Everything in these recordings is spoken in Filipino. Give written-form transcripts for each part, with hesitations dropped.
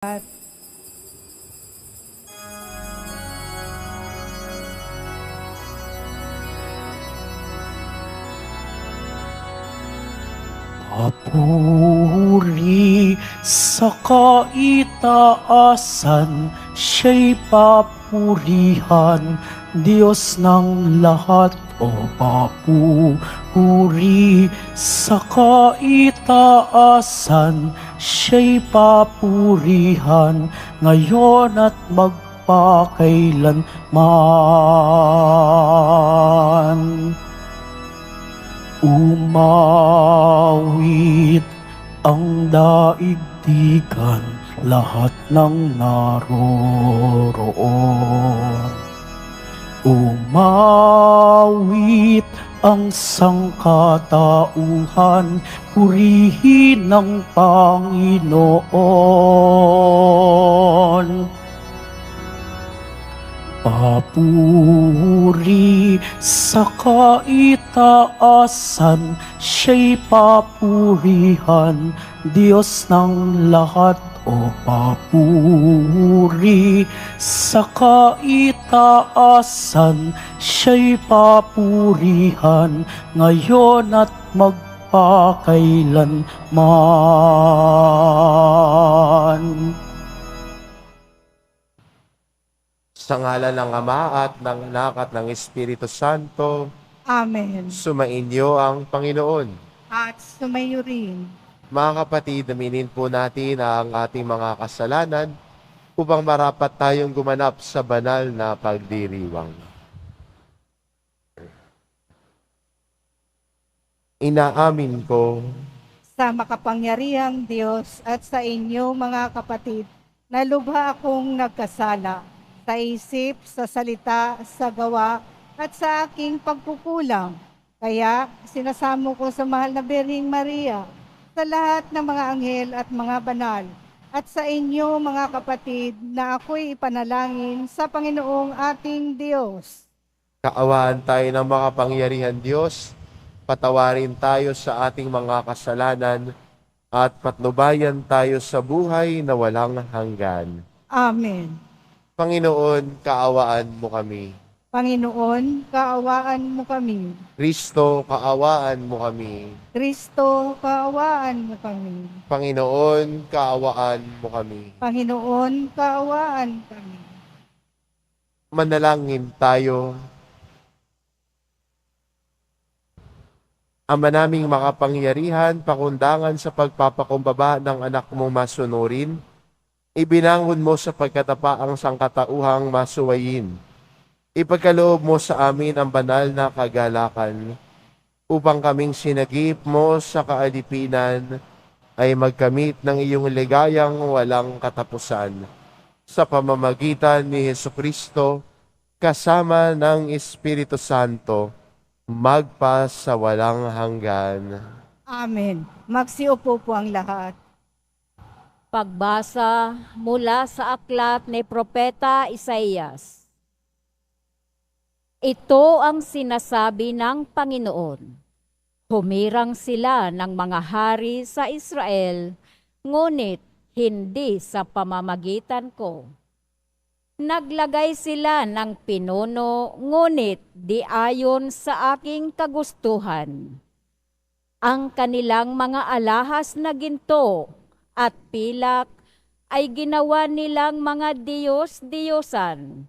At papuri sa kaitaasan, siya'y papurihan, Diyos ng lahat. O papuri sa kaitaasan, siya'y papurihan, ngayon at magpakailanman. Umawit ang daigdigan, lahat ng naroroon. Umawit ang sangkatauhan, purihin ng Panginoon. Papuri sa kaitaasan, siya'y papurihan, Diyos ng lahat. O papuri sa kaitaasan, siya'y papurihan, ngayon at magpakailanman. Sa ngalan ng Ama at ng Anak at ng Espiritu Santo, Amen. sumainyo ang Panginoon. At sumayo rin. Mga kapatid, aminin po natin ang ating mga kasalanan upang marapat tayong gumanap sa banal na pagdiriwang. Inaamin ko Sa makapangyarihang Diyos at sa inyo mga kapatid, na lubha akong nagkasala sa isip, sa salita, sa gawa, at sa aking pagkukulang. Kaya sinasamo ko sa mahal na Birheng Maria, sa lahat ng mga anghel at mga banal, at sa inyo mga kapatid, na ako'y ipanalangin sa Panginoong ating Diyos. kaawaan tayo ng makapangyarihan Diyos, patawarin tayo sa ating mga kasalanan, at patnubayan tayo sa buhay na walang hanggan. Amen. Panginoon, kaawaan mo kami. Panginoon, kaawaan mo kami. Kristo, kaawaan mo kami. Kristo, kaawaan mo kami. Panginoon, kaawaan mo kami. Panginoon, kaawaan kami. Manalangin tayo. Ama naming makapangyarihan, pakundangan sa pagpapakumbaba ng anak mong masunurin, ibinangon mo sa pagkatapaang sangkatauhang masuwayin. Ipagkaloob mo sa amin ang banal na kagalakan, upang kaming sinagip mo sa kaalipinan ay magkamit ng iyong ligayang walang katapusan. Sa pamamagitan ni Jesucristo, kasama ng Espiritu Santo, magpa sa walang hanggan. Amen. Magsiupo po ang lahat. Pagbasa mula sa aklat ni Propeta Isaías. Ito ang sinasabi ng Panginoon. Humirang sila ng mga hari sa Israel, ngunit hindi sa pamamagitan ko. Naglagay sila ng pinuno, ngunit di ayon sa aking kagustuhan. Ang kanilang mga alahas na ginto at pilak ay ginawa nilang mga diyos-diyosan.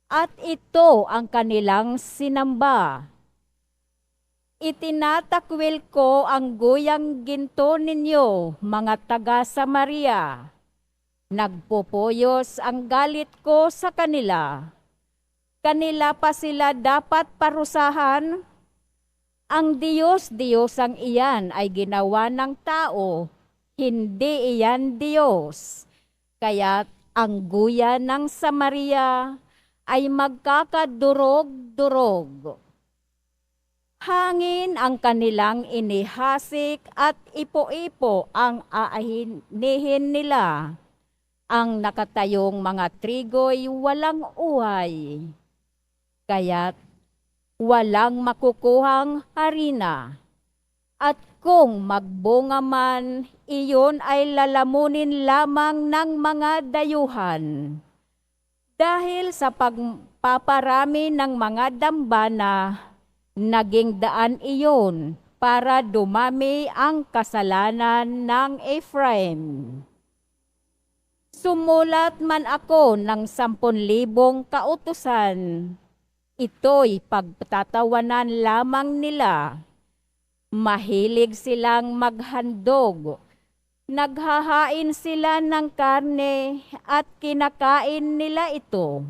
At ito ang kanilang sinamba. Itinatakwil ko ang guyang ginto ninyo, mga taga Samaria. Nagpupuyos ang galit ko sa kanila. Kanila pa sila dapat parusahan. Ang Diyos-Diyosang iyan ay ginawa ng tao, hindi iyan Diyos. Kaya't ang guya ng Samaria ay magkakadurog-durog. Hangin ang kanilang inihasik at ipo-ipo ang aahinihin nila. Ang nakatayong mga trigo'y walang uhay. Kaya't walang makukuhang harina. At kung magbunga man, iyon ay lalamunin lamang ng mga dayuhan. Dahil sa pagpaparami ng mga dambana, naging daan iyon para dumami ang kasalanan ng Ephraim. Sumulat man ako ng 10,000 kautusan. Ito'y pagtatawanan lamang nila. Mahilig silang maghandog. Naghahain sila ng karne at kinakain nila ito.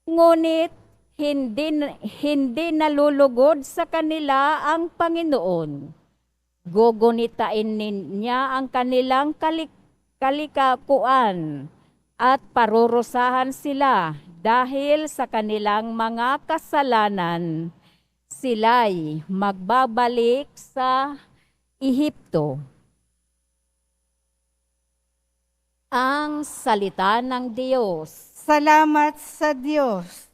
Ngunit hindi nalulugod sa kanila ang Panginoon. Gugunitain niya ang kanilang kalikakuan at parurusahan sila dahil sa kanilang mga kasalanan. Sila'y magbabalik sa Ehipto. Ang salita ng Diyos. Salamat sa Diyos.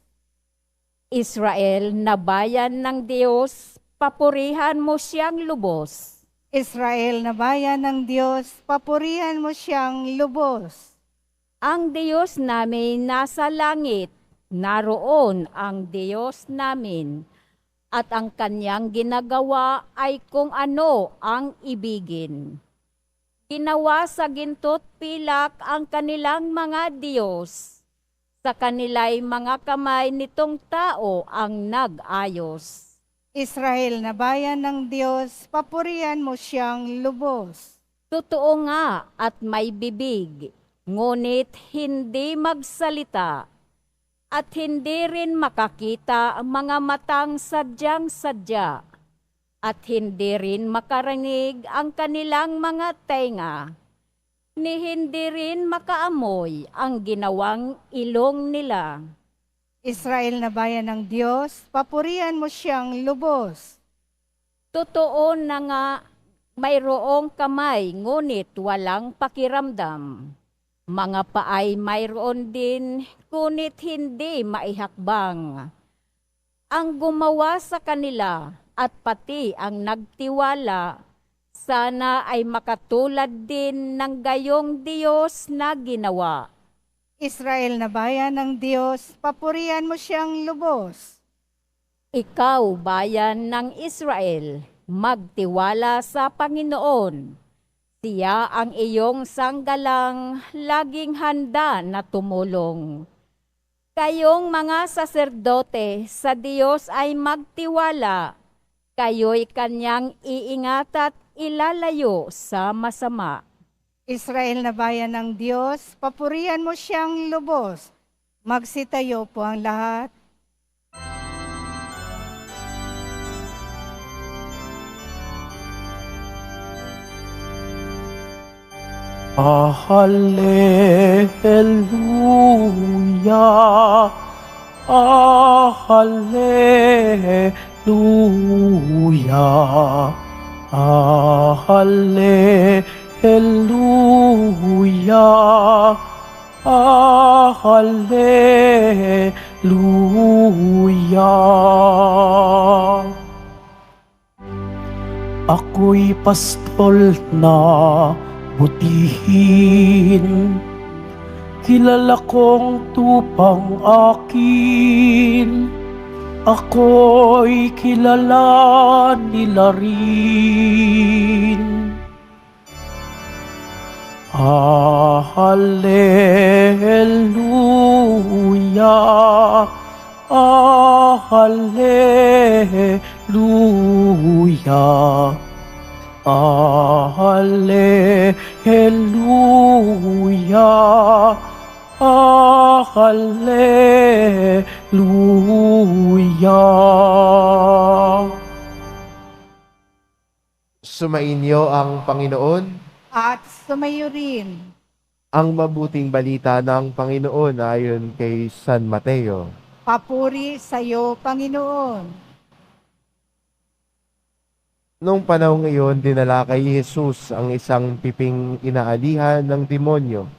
Israel na bayan ng Diyos, papurihan mo siyang lubos. Israel na bayan ng Diyos, papurihan mo siyang lubos. Ang Diyos namin nasa langit, naroon ang Diyos namin, at ang kanyang ginagawa ay kung ano ang ibigin. Ginawa sa ginto't pilak ang kanilang mga Diyos. Sa kanila'y mga kamay nitong tao ang nag-ayos. Israel na bayan ng Diyos, papurihan mo siyang lubos. Totoo nga at may bibig, ngunit hindi magsalita. At hindi rin makakita ang mga matang sadyang-sadya. At hindi rin makarinig ang kanilang mga tenga, ni hindi rin makaamoy ang ginawang ilong nila. Israel na bayan ng Diyos, papurihan mo siyang lubos. Totoo na nga mayroong kamay ngunit walang pakiramdam. Mga paay mayroon din ngunit hindi maihakbang. Ang gumawa sa kanila at pati ang nagtiwala, sana ay makatulad din ng gayong Diyos na ginawa. Israel na bayan ng Diyos, papurihan mo siyang lubos. Ikaw, bayan ng Israel, magtiwala sa Panginoon. Siya ang iyong sanggalang, laging handa na tumulong. Kayong mga saserdote sa Diyos ay magtiwala. Kayo'y kanyang iingat at ilalayo sa masama. Israel na bayan ng Diyos, papurihan mo siyang lubos. Magsitayo po ang lahat. Hallelujah, hallelujah, hallelujah, hallelujah. Ako'y pastol na butihin, kilala kong tupang akin, ako'y kilala nila rin. Hallelujah, hallelujah, hallelujah, hallelujah. Sumainyo ang Panginoon, At sumayo rin. ang mabuting balita ng Panginoon ayon kay San Mateo. Papuri sa iyo, Panginoon. Noong panahong iyon, dinala kay Jesus ang isang piping inaalihan ng demonyo.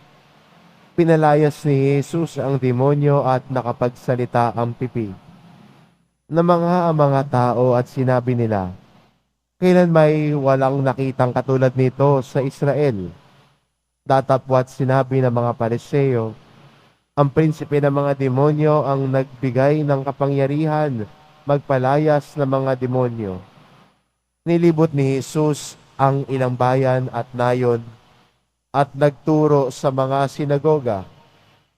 Pinalayas ni Jesus ang demonyo at nakapagsalita ang pipi. Namangha ang mga tao at sinabi nila, Kailan may walang nakitang katulad nito sa Israel. Datapwat sinabi ng mga Pariseo, ang prinsipe ng mga demonyo ang nagbigay ng kapangyarihan magpalayas ng mga demonyo. Nilibot ni Jesus ang ilang bayan at nayon at nagturo sa mga sinagoga.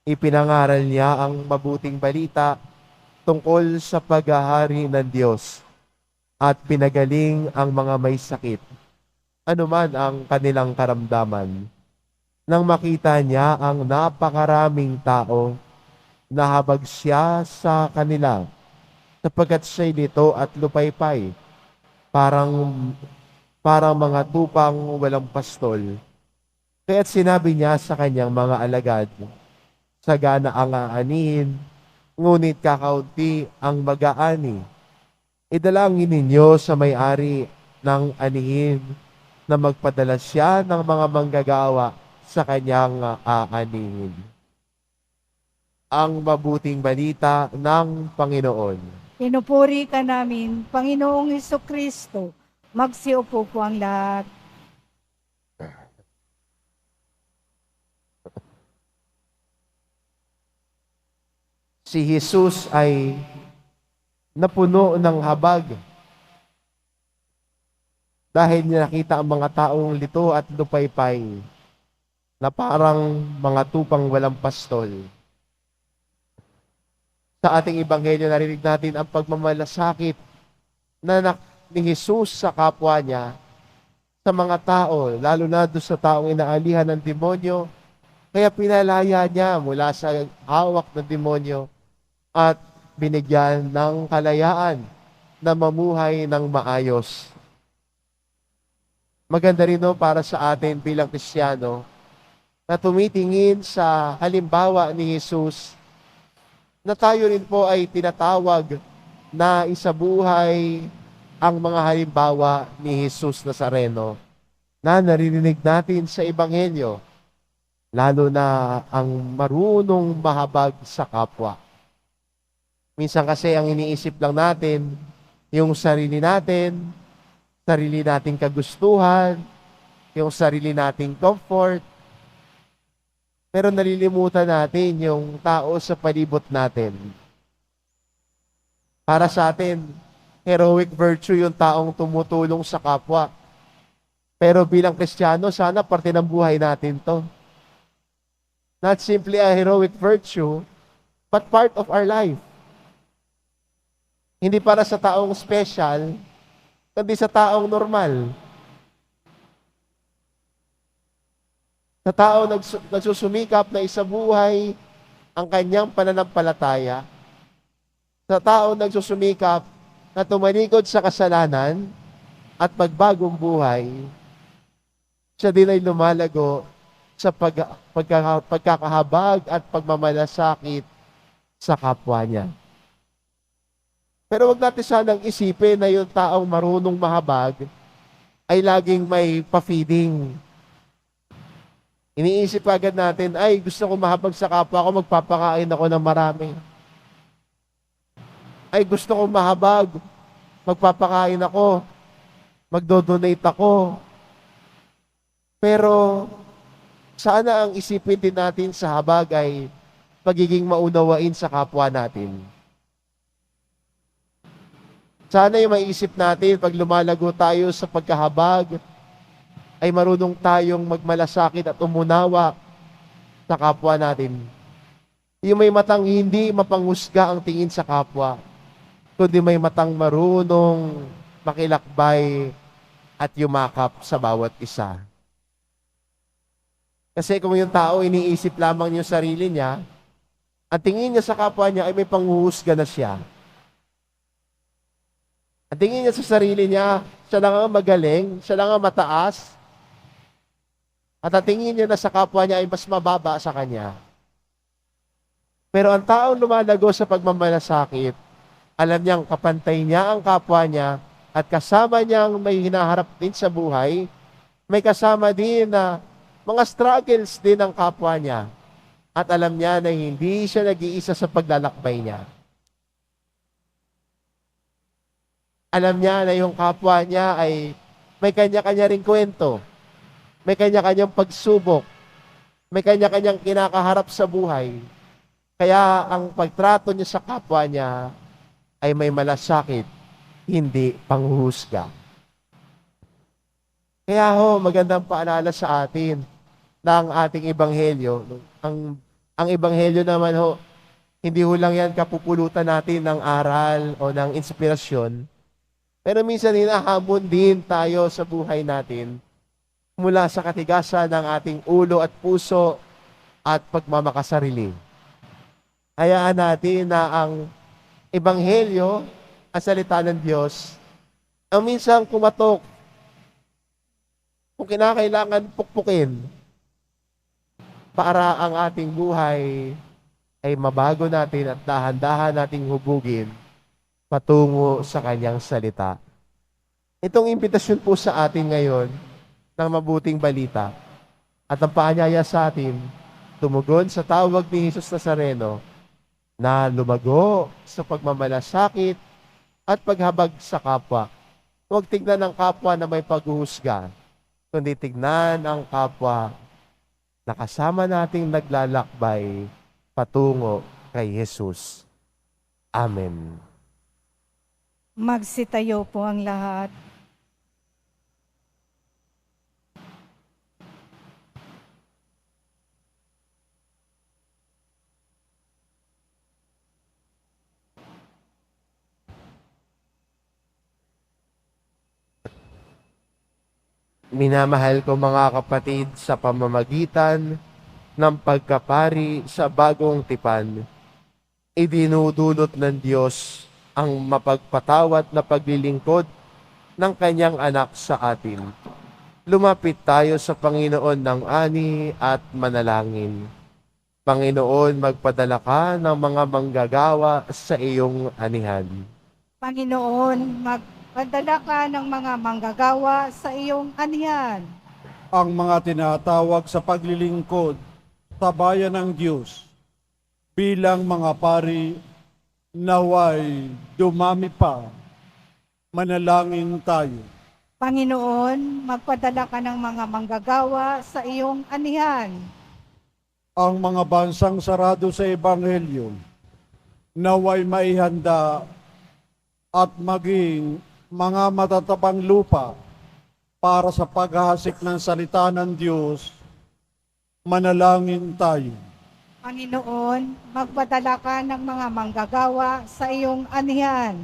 Ipinangaral niya ang mabuting balita tungkol sa paghahari ng Diyos at pinagaling ang mga may sakit, anuman ang kanilang karamdaman. Nang makita niya ang napakaraming tao, nahabag siya sa kanila, sapagkat siya'y lito at lupaypay, parang mga tupang walang pastol. Kaya't sinabi niya sa kanyang mga alagad, sagana ang aanihin, ngunit kakaunti ang mag-aani. Idalangin ninyo sa may-ari ng anihin na magpadala siya ng mga manggagawa sa kanyang aanihin. Ang mabuting balita ng Panginoon. Pinupuri ka namin, Panginoong Hesukristo. Magsiupo po ang lahat. Si Jesus ay napuno ng habag dahil niya nakita ang mga taong lito at lupaypay na parang mga tupang walang pastol. Sa ating ebanghelyo, narinig natin ang pagmamalasakit ni Jesus sa kapwa niya, sa mga tao, lalo na doon sa taong inaalihan ng demonyo. Kaya pinalaya niya mula sa hawak ng demonyo at binigyan ng kalayaan na mamuhay ng maayos. Maganda rin para sa atin bilang Kristiyano na tumitingin sa halimbawa ni Jesus, na tayo rin po ay tinatawag na isabuhay ang mga halimbawa ni Jesus Nazareno na naririnig natin sa Ebanghelyo, lalo na ang marunong mahabag sa kapwa. Minsan kasi ang iniisip lang natin, yung sarili nating kagustuhan, yung sarili nating comfort, pero nalilimutan natin yung tao sa palibot natin. Para sa atin, heroic virtue yung taong tumutulong sa kapwa. Pero bilang Kristiyano, sana parte ng buhay natin to. Not simply a heroic virtue, but part of our life. Hindi para sa taong special, kundi sa taong normal. Sa tao nagsusumikap na isabuhay ang kanyang pananampalataya. Sa tao nagsusumikap na tumalikod sa kasalanan at magbagong buhay, siya din ay lumalago sa pagkakahabag at pagmamalasakit sa kapwa niya. Pero wag natin sanang isipin na yung taong marunong mahabag ay laging may pa-feeding. Iniisip agad natin, ay gusto ko mahabag sa kapwa ko, magpapakain ako ng marami. Ay gusto ko mahabag, magpapakain ako, magdodonate ako. Pero sana ang isipin din natin sa habag ay pagiging maunawain sa kapwa natin. Sana yung maiisip natin, pag lumalago tayo sa pagkahabag, ay marunong tayong magmalasakit at umunawa sa kapwa natin. Yung may matang hindi mapanghusga ang tingin sa kapwa, kundi may matang marunong makilakbay at yumakap sa bawat isa. Kasi kung yung tao iniisip lamang yung sarili niya, ang tingin niya sa kapwa niya ay may panghuhusga na siya. Ang tingin niya sa sarili niya, siya lang ang magaling, siya lang ang mataas, at ang tingin niya na sa kapwa niya ay mas mababa sa kanya. Pero ang taong lumalago sa pagmamalasakit, alam niyang kapantay niya ang kapwa niya at kasama niyang may hinaharap din sa buhay, may kasama din na mga struggles din ng kapwa niya. At alam niya na hindi siya nag-iisa sa paglalakbay niya. Alam niya na yung kapwa niya ay may kanya-kanya ring kwento, may kanya-kanyang pagsubok, may kanya-kanyang kinakaharap sa buhay. Kaya ang pagtrato niya sa kapwa niya ay may malasakit, hindi panghuhusga. Kaya magandang paalala sa atin na ang ating ebanghelyo, ang ebanghelyo naman hindi lang yan kapupulutan natin ng aral o ng inspirasyon, pero minsan hinahamon din tayo sa buhay natin mula sa katigasan ng ating ulo at puso at pagmamakasarili. Hayaan natin na ang ebanghelyo, ang salita ng Diyos, ang minsan kumatok, kung kinakailangan pukpukin, para ang ating buhay ay mabago natin at dahan-dahan nating hubugin patungo sa kanyang salita. Itong imbitasyon po sa atin ngayon ng mabuting balita at ang paanyaya sa atin tumugon sa tawag ni Jesus Nazareno na lumago sa pagmamalasakit at paghabag sa kapwa. Huwag tignan ang kapwa na may paghuhusga, kundi tignan ang kapwa na kasama nating naglalakbay patungo kay Jesus. Amen. Magsitayo po ang lahat. Minamahal ko mga kapatid, sa pamamagitan ng pagkapari sa bagong tipan, idinudulot ng Diyos ang mapagpatawad na paglilingkod ng kanyang anak sa atin. Lumapit tayo sa Panginoon ng ani at manalangin. Panginoon, magpadala ka ng mga manggagawa sa iyong anihan. Panginoon, magpadala ka ng mga manggagawa sa iyong anihan. Ang mga tinatawag sa paglilingkod sa bayan ng Diyos bilang mga pari, naway dumami pa. Manalangin tayo. Panginoon, magpadala ka ng mga manggagawa sa iyong anihan. Ang mga bansang sarado sa Ebanghelyo, naway maihanda at maging mga matatabang lupa para sa paghahasik ng salita ng Diyos. Manalangin tayo. Panginoon, magpadala ka ng mga manggagawa sa iyong anihan.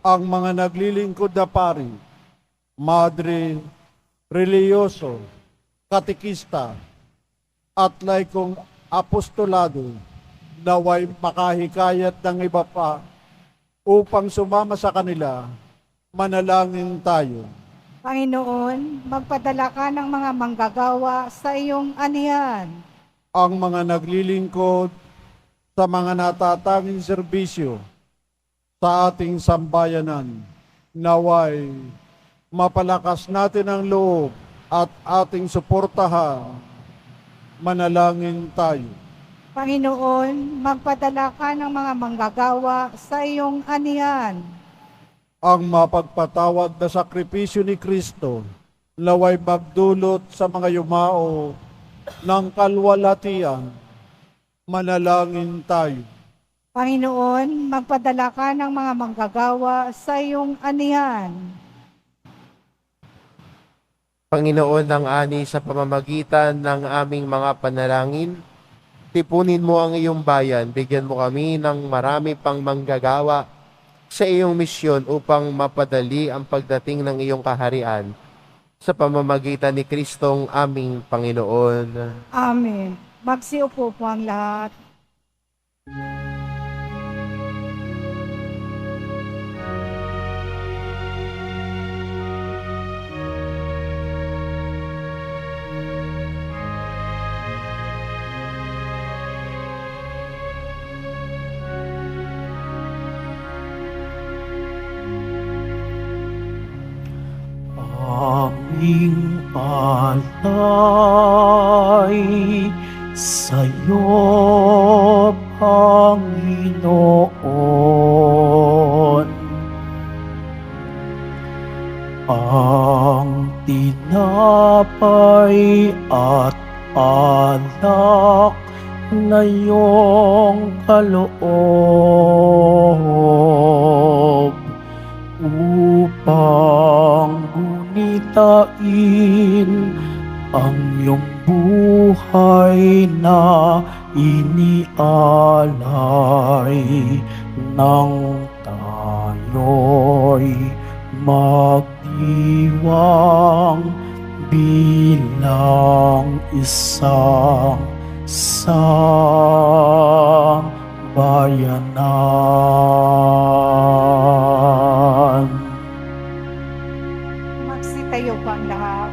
Ang mga naglilingkod na pari, madre, reliyoso, katikista, at laikong apostolado, naway makahikayat ng iba pa upang sumama sa kanila. Manalangin tayo. Panginoon, magpadala ka ng mga manggagawa sa iyong anihan. Ang mga naglilingkod sa mga natatanging serbisyo sa ating sambayanan, naway mapalakas natin ang loob at ating suportahan. Manalangin tayo. Panginoon, magpadala ka ng mga manggagawa sa iyong anihan. Ang mapagpatawad na sakripisyo ni Kristo, naway magdulot sa mga yumao ng kalwalhatian. Manalangin tayo. Panginoon, magpadala ka ng mga manggagawa sa iyong anihan. Panginoon ng ani, sa pamamagitan ng aming mga panalangin, tipunin mo ang iyong bayan, bigyan mo kami ng marami pang manggagawa sa iyong misyon upang mapadali ang pagdating ng iyong kaharian sa pamamagitan ni Kristong aming Panginoon. Amen. Magsiupo po ang lahat. Aming alay sa'yo, Panginoon. tinapay at alak na iyong kaloob upang gunitain ang iyong buhay na inialay nang tayo'y magdiwang bilang isang bayanan. Magsitayo po ang lahat.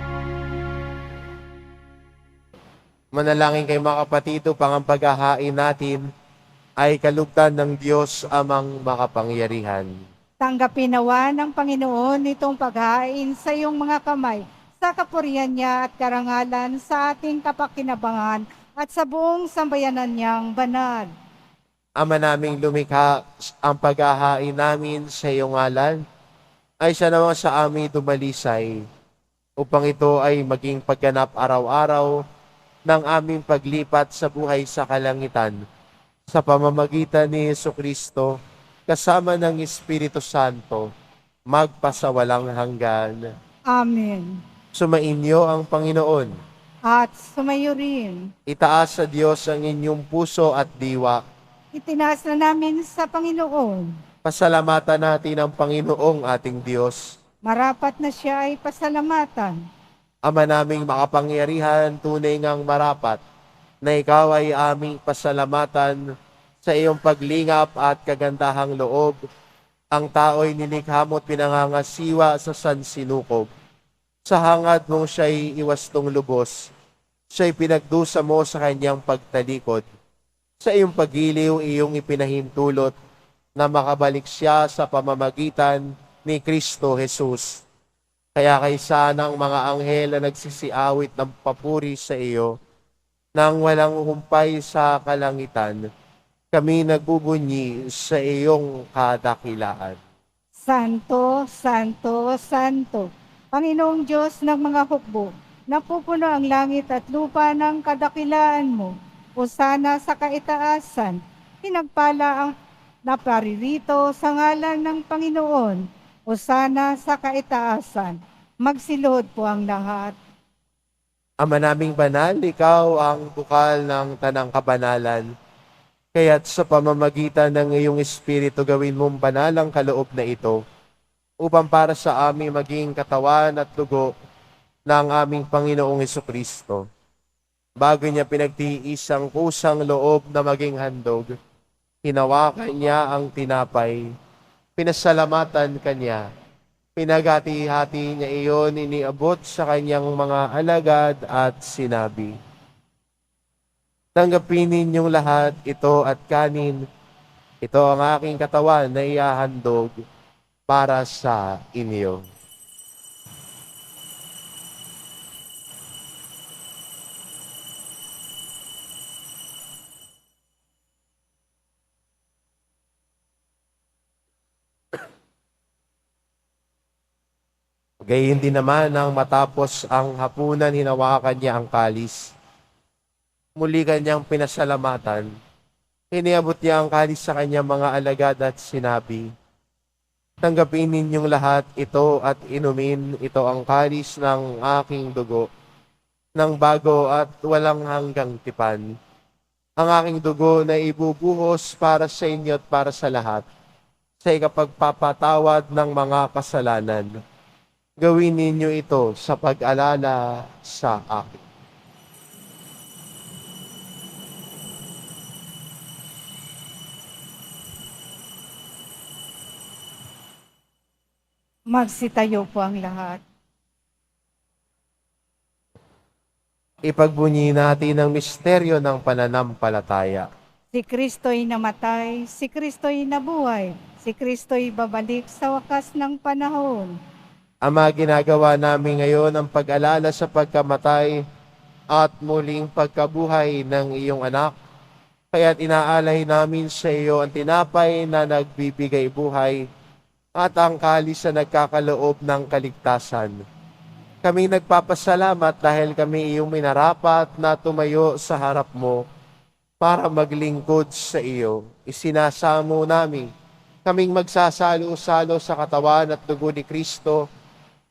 Manalangin kay mga kapatid upang ang paghahain natin ay kalugtan ng Diyos amang makapangyarihan. Tanggapin nawa ng Panginoon itong paghain sa iyong mga kamay, sa kapurihan niya at karangalan sa ating kapakinabangan at sa buong sambayanan niyang banal. Ama naming lumikha, ang paghahain namin sa iyong ngalan ay siya naman sa amin dumalisay upang ito ay maging pagganap araw-araw ng aming paglipat sa buhay sa kalangitan sa pamamagitan ni Jesucristo kasama ng Espiritu Santo magpasawalang hanggan. Amen. Sumainyo ang Panginoon. At sumayo rin. Itaas sa Diyos ang inyong puso at diwa. Itinaas na namin sa Panginoon. Pasalamatan natin ang Panginoong ating Diyos. Marapat na siya ay pasalamatan. Ama naming makapangyarihan, tunay ngang marapat na ikaw ay aming pasalamatan sa iyong paglingap at kagandahang loob. Ang tao'y nilikha mo't pinangangasiwa sa sansinukob. Sa hangad mong siya'y iwastong lubos, siya'y pinagdusa mo sa kanyang pagtalikod. Sa iyong pagiliw, iyong ipinahintulot na makabalik siya sa pamamagitan ni Kristo Jesus. Kaya kaysa ng mga anghel na nagsisiawit ng papuri sa iyo, nang walang humpay sa kalangitan, kami nagbubunyi sa iyong kadakilaan. Santo, Santo, Santo, Panginoong Diyos ng mga hukbo, napupuno ang langit at lupa ng kadakilaan mo. Hosana sa kaitaasan, pinagpala ang naparirito sa ngalan ng Panginoon. Hosana sa kaitaasan, magsilod po ang lahat. Ama naming banal, ikaw ang bukal ng tanang kabanalan. Kaya't sa pamamagitan ng iyong Espiritu gawin mong banal ang kaloob na ito, upang para sa aming maging katawan at dugo ng aming Panginoong Jesucristo. Bago niya pinagtiis ang kusang loob na maging handog, hinawakan niya ang tinapay, pinasalamatan kanya, pinaghati-hati niya iyon, iniabot sa kanyang mga alagad at sinabi, "Tanggapin ninyong lahat ito at kanin, ito ang aking katawan na ihahandog para sa inyo." Gayon din naman nang matapos ang hapunan, hinawakan niya ang kalis. Muli kanyang pinasalamatan. Iniabot niya ang kalis sa kanyang mga alagad at sinabi, "Tanggapin ninyong lahat ito at inumin, ito ang kalis ng aking dugo, ng bago at walang hanggang tipan. Ang aking dugo na ibubuhos para sa inyo at para sa lahat, sa ikapagpapatawad ng mga kasalanan. Gawin ninyo ito sa pag-alala sa akin." Magsitayo po ang lahat. Ipagbunyi natin ang misteryo ng pananampalataya. Si Kristo'y namatay, si Kristo'y nabuhay, si Kristo'y babalik sa wakas ng panahon. Ama, ginagawa namin ngayon ang pag-alala sa pagkamatay at muling pagkabuhay ng iyong anak. Kaya't inaalay namin sa iyo ang tinapay na nagbibigay buhay at ang kalis na nagkakaloob ng kaligtasan. Kami nagpapasalamat dahil kami iyong minarapat na tumayo sa harap mo para maglingkod sa iyo. Isinasamo namin kaming magsasalo-salo sa katawan at dugo ni Kristo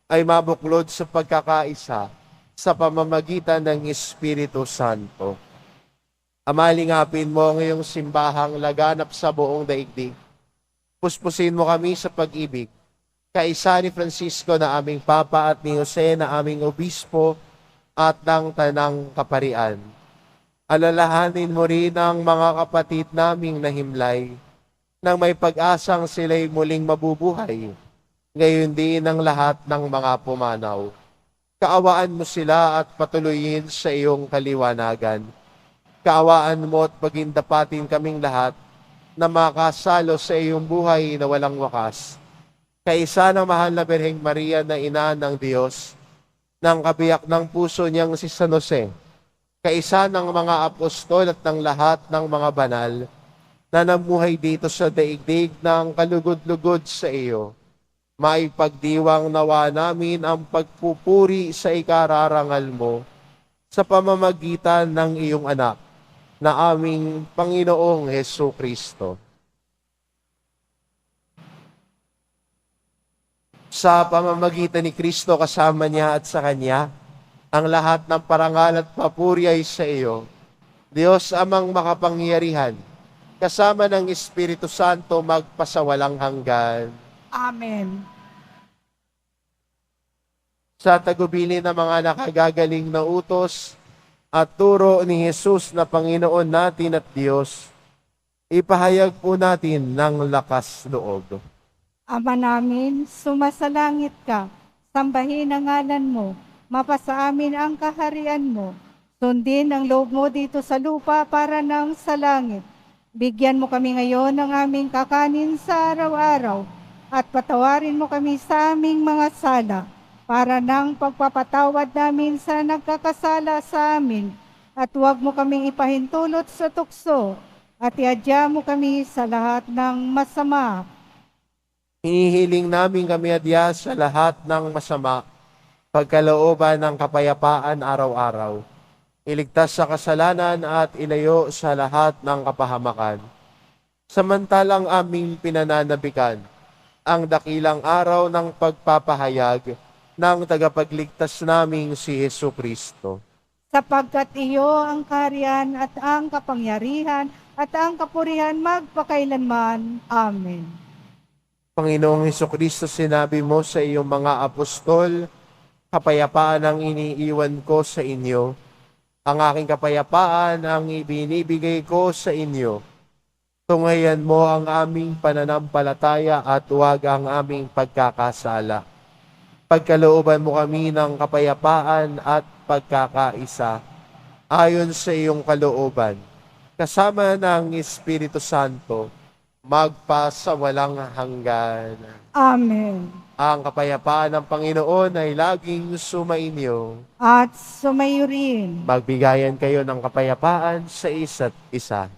ay mabuklod sa pagkakaisa sa pamamagitan ng Espiritu Santo. Amalingapin mo ang iyong simbahang laganap sa buong daigdig. Puspusin mo kami sa pag-ibig. Kaisa ni Francisco na aming Papa at ni Jose na aming Obispo at ng Tanang Kaparian. Alalahanin mo rin ang mga kapatid naming nahimlay nang may pag-asang sila'y muling mabubuhay. Ngayon din ang lahat ng mga pumanaw. Kaawaan mo sila at patuloyin sa iyong kaliwanagan. Kaawaan mo at pagindapatin kaming lahat na makasalo sa iyong buhay na walang wakas. Kaisa ng mahal na Birheng Maria na ina ng Diyos, ng kabiyak ng puso niyang si San Jose, kaisa ng mga apostol at ng lahat ng mga banal na namuhay dito sa daigdig ng kalugod-lugod sa iyo, maipagdiwang nawa namin ang pagpupuri sa ikararangal mo sa pamamagitan ng iyong anak na aming Panginoong Hesus Kristo. Sa pamamagitan ni Kristo kasama niya at sa Kanya, ang lahat ng parangal at papuri ay sa iyo, Diyos amang makapangyarihan, kasama ng Espiritu Santo magpasawalang hanggan. Amen. Sa tagubilin ng mga nakagagaling na utos at turo ni Jesus na Panginoon natin at Diyos, ipahayag po natin ng lakas loob. Ama namin, sumasalangit ka, sambahin ang ngalan mo, mapasa amin ang kaharian mo, sundin ang loob mo dito sa lupa para nang sa langit. Bigyan mo kami ngayon ng aming kakanin sa araw-araw, at patawarin mo kami sa aming mga sala, para nang pagpapatawad namin sa nagkakasala sa amin, at huwag mo kaming ipahintulot sa tukso, at iadya mo kami sa lahat ng masama. Hinihiling namin kami adya sa lahat ng masama, pagkalooban ng kapayapaan araw-araw. Iligtas sa kasalanan at ilayo sa lahat ng kapahamakan. Samantalang aming pinananabikan ang dakilang araw ng pagpapahayag ng tagapagligtas naming si Hesus Kristo. Sapagkat iyo ang kaharian at ang kapangyarihan at ang kapurihan magpakailanman. Amen. Panginoong Hesukristo, sinabi mo sa iyong mga apostol, kapayapaan ang iniiwan ko sa inyo. Ang aking kapayapaan ang ibinibigay ko sa inyo. Tungayan mo ang aming pananampalataya at huwag ang aming pagkakasala. Pagkalooban mo kami ng kapayapaan at pagkakaisa, ayon sa iyong kalooban, kasama ng Espiritu Santo, magpasawalang hanggan. Amen. Ang kapayapaan ng Panginoon ay laging sumainyo. At sumayo rin. Magbigayan kayo ng kapayapaan sa isa't isa.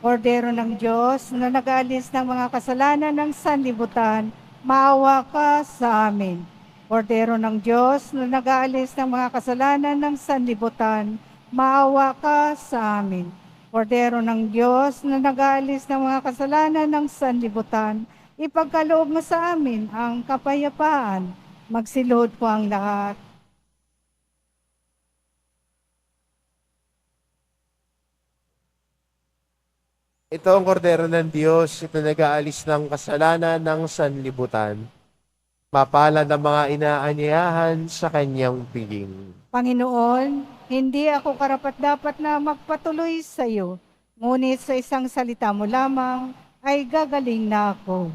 Kordero ng Diyos na nag-aalis ng mga kasalanan ng sanlibutan, maawa ka sa amin. Kordero ng Diyos na nag-aalis ng mga kasalanan ng sanlibutan, maawa ka sa amin. Kordero ng Diyos na nag-aalis ng mga kasalanan ng sanlibutan, ipagkaloob mo sa amin ang kapayapaan. Magsilod po ang lahat. Ito ang kordero ng Diyos, ito nag-aalis ng kasalanan ng sanlibutan. Mapalad ang mga inaanyayahan sa kanyang piling. Panginoon, hindi ako karapat-dapat na magpatuloy sa iyo, ngunit sa isang salita mo lamang ay gagaling na ako.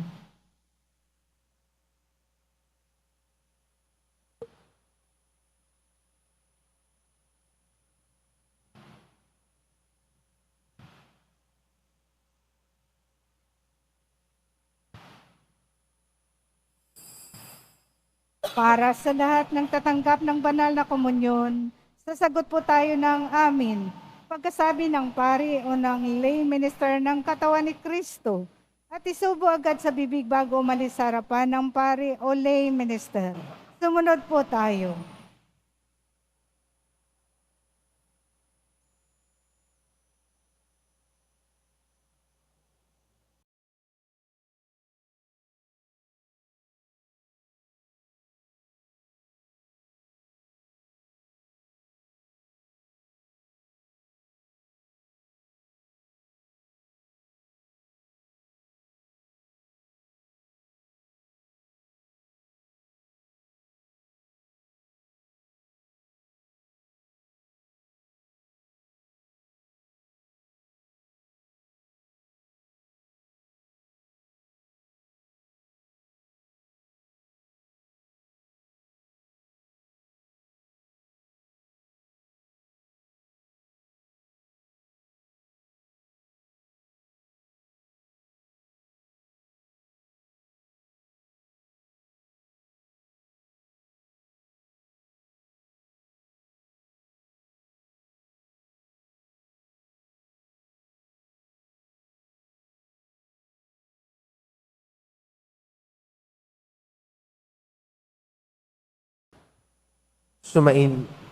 Para sa lahat ng tatanggap ng banal na komunyon, sasagot po tayo ng amin. Pagkasabi ng pari o ng lay minister ng katawan ni Kristo, At isubo agad sa bibig bago umalis sa harapan ng pari o lay minister. Sumunod po tayo.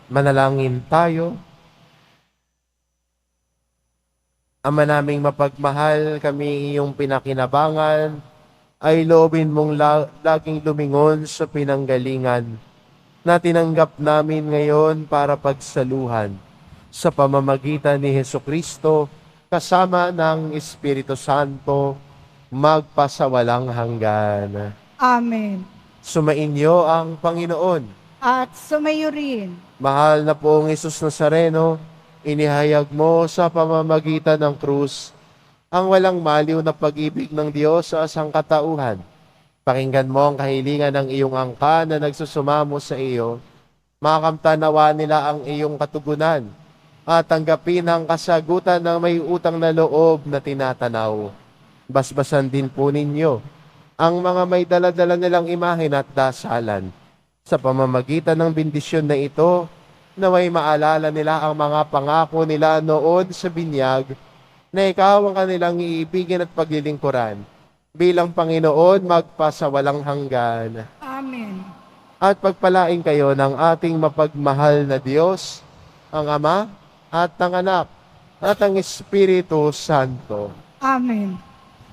Manalangin tayo. Ama naming mapagmahal, kami iyong pinakinabangan, ay loobin mong laging lumingon sa pinanggalingan na tinanggap namin ngayon para pagsaluhan sa pamamagitan ni Hesukristo kasama ng Espiritu Santo magpasawalang hanggan. Amen. Sumainyo ang Panginoon. At sumayo rin. Mahal na poong Hesus Nazareno, inihayag mo sa pamamagitan ng krus ang walang maliw na pag-ibig ng Diyos sa sangkatauhan. Pakinggan mo ang kahilingan ng iyong angka na nagsusumamo sa iyo. Makamtanawa nila ang iyong katugunan at tanggapin ang kasagutan ng may utang na loob na tinatanaw. Basbasan din po ninyo ang mga may daladala nilang imahen at dasalan. Sa pamamagitan ng bendisyon na ito, naway maalala nila ang mga pangako nila noon sa binyag na ikaw ang kanilang iibigin at paglilingkuran bilang Panginoon magpasawalang hanggan. Amen. At pagpalain kayo ng ating mapagmahal na Diyos, ang Ama at ang Anak at ang Espiritu Santo. Amen.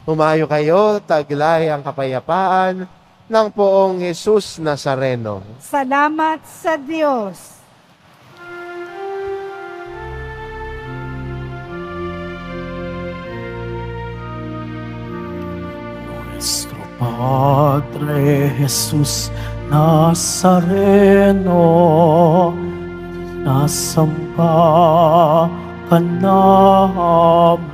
Humayo kayo, taglay ang kapayapaan ng poong Hesus Nazareno. Salamat sa Diyos. Nuestro Padre Jesus Nazareno, nasamba ka namin.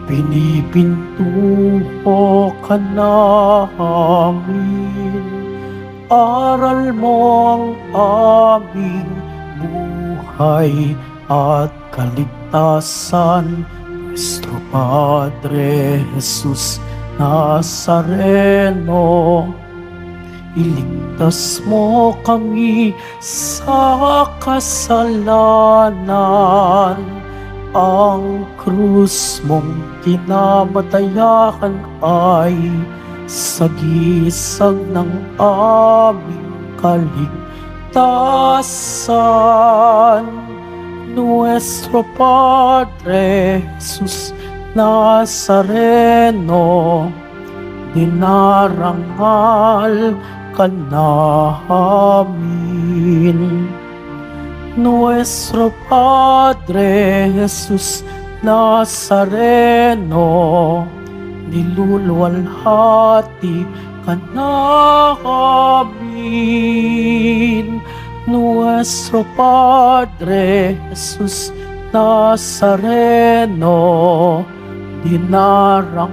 Pinipintuho ka namin, aral mo ang aming buhay at kaligtasan. Nuestro Padre Jesus Nazareno, iligtas mo kami sa kasalanan. Ang krus mong kinamatayan ay sagisag ng aming kaligtasan. Nuestro Padre Jesus Nazareno, dinarangal ka namin. Nuestro Padre Jesus Nazareno, niluluwalhati ka namin. Nuestro Padre Jesus Nazareno, dinarangal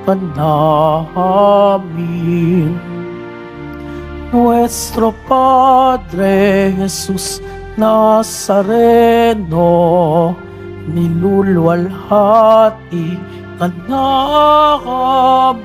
ka namin. Nuestro Padre Jesus Nazareno, niluluwalhati ka namin.